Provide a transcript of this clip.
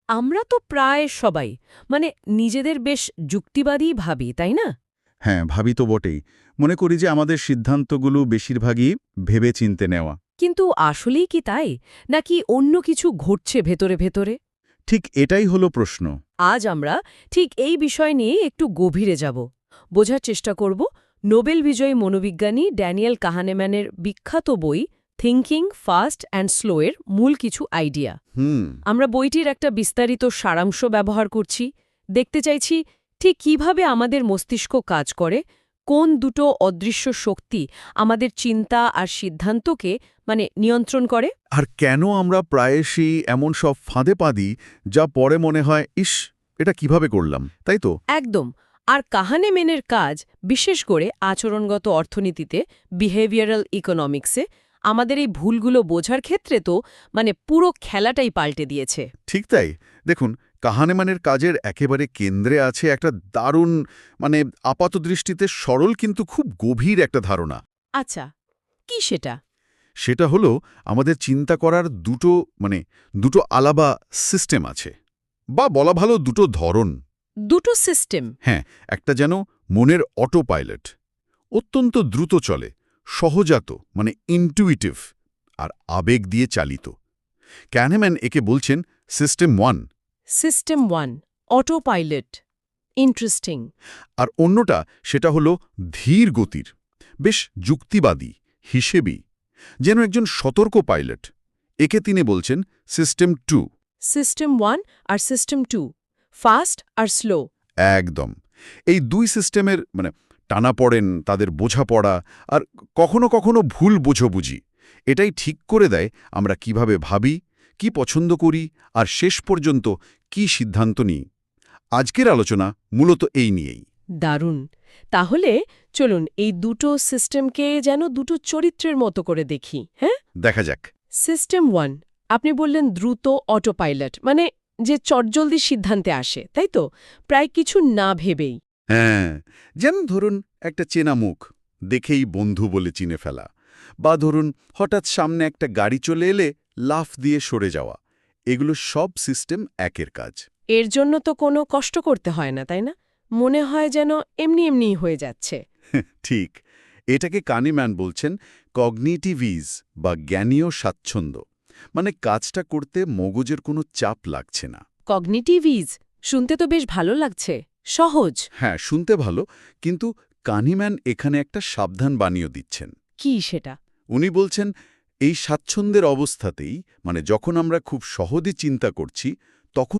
আমরা তো প্রায় সবাই মানে নিজেদের বেশ যুক্তিবাদী ভাবি, তাই না? হ্যাঁ, ভাবি তো বটেই। মনে করি যে আমাদের সিদ্ধান্তগুলো বেশিরভাগই ভেবে চিনতে নেওয়া। কিন্তু আসলেই কি তাই, নাকি অন্য কিছু ঘটছে ভেতরে ভেতরে? ঠিক এটাই হলো প্রশ্ন। আজ আমরা ঠিক এই বিষয় নিয়ে একটু গভীরে যাব, বোঝার চেষ্টা করব নোবেল বিজয়ী মনোবিজ্ঞানী ড্যানিয়েল কাহানেম্যানের বিখ্যাত বই থিংকিং ফাস্ট অ্যান্ড স্লো এর মূল কিছু আইডিয়া। হুম। আমরা বইটির একটা বিস্তারিত সারাংশ ব্যবহার করছি, দেখতে চাইছি ঠিক কিভাবে আমাদের মস্তিষ্ক কাজ করে, কোন দুটো অদৃশ্য শক্তি আমাদের চিন্তা আর সিদ্ধান্তকে নিয়ন্ত্রণ করে। আর কেন আমরা প্রায়শই এমন সব ফাঁদে পা দিই, যা পরে মনে হয়, ইস, এটা কিভাবে করলাম, তাই তো? একদম। আর কাহানেম্যানের কাজ, বিশেষ করে আচরণগত অর্থনীতিতে, বিহেভিয়ারাল ইকোনমিক্সে, আমাদের এই ভুলগুলো বোঝার ক্ষেত্রে তো পুরো খেলাটাই পাল্টে দিয়েছে। ঠিক তাই। দেখুন, কাহানেমানের কাজের একেবারে কেন্দ্রে আছে একটা দারুণ, আপাতদৃষ্টিতে সরল কিন্তু খুব গভীর একটা ধারণা। আচ্ছা, কি সেটা? সেটা হলো আমাদের চিন্তা করার দুটো আলাদা সিস্টেম আছে, বা বলা ভালো দুটো ধরন। দুটো সিস্টেম? হ্যাঁ, একটা যেন মনের অটো পাইলট, অত্যন্ত দ্রুত চলে, সহজাত ইনটুইটিভ, আর আবেগ দিয়ে চালিত। কাহনেম্যান একে বলছেন system 1। System 1, autopilot. Interesting. আর অন্যটা সেটা হলো ধীর গতির, বেশ যুক্তিবাদী, হিসেবি, যেন একজন সতর্ক পাইলট। একে তিনি বলছেন সিস্টেম 2। সিস্টেম 1 আর সিস্টেম 2, ফাস্ট আর স্লো। একদম। এই দুই সিস্টেমের টানাপড়েন, তাদের বোঝাপড়া, আর কখনো কখনো ভুল বোঝাবুঝি, এটাই ঠিক করে দেয় আমরা কিভাবে ভাবি, কি পছন্দ করি, আর শেষ পর্যন্ত কি সিদ্ধান্ত নিই। আজকের আলোচনা মূলত এই নিয়েই। দারুণ। তাহলে চলুন এই দুটো সিস্টেমকে যেন দুটো চরিত্রের মতো করে দেখি, হ্যাঁ? দেখা যাক। সিস্টেম 1, আপনি বললেন দ্রুত অটো পাইলট, যে চটজলদি সিদ্ধান্তে আসে, তাই তো? প্রায় কিছু না ভেবেই। হ্যাঁ, যেন ধরুন একটা চেনা মুখ দেখেই বন্ধু বলে চিনে ফেলা, বা ধরুন হঠাৎ সামনে একটা গাড়ি চলে এলে লাফ দিয়ে সরে যাওয়া। এগুলো সব সিস্টেম 1-এর কাজ। এর জন্য তো কোনো কষ্ট করতে হয় না, তাই না? মনে হয় যেন এমনি এমনিই হয়ে যাচ্ছে। ঠিক। এটাকে কাহনেম্যান বলছেন কগনিটিভ ইজ, বা জ্ঞানীয় স্বাচ্ছন্দ্য। কাজটা করতে মগজের কোনো চাপ লাগছে না। কগনিটিভ ইজ শুনতে তো বেশ ভালো লাগছে, সহজ। হ্যাঁ, শুনতে ভালো, কিন্তু কাহনেম্যান এখানে একটা সাবধান বাণীও দিচ্ছেন। কি সেটা? উনি বলছেন এই স্বাচ্ছন্দ্যের অবস্থাতেই, যখন আমরা খুব সহজে চিন্তা করছি, তখন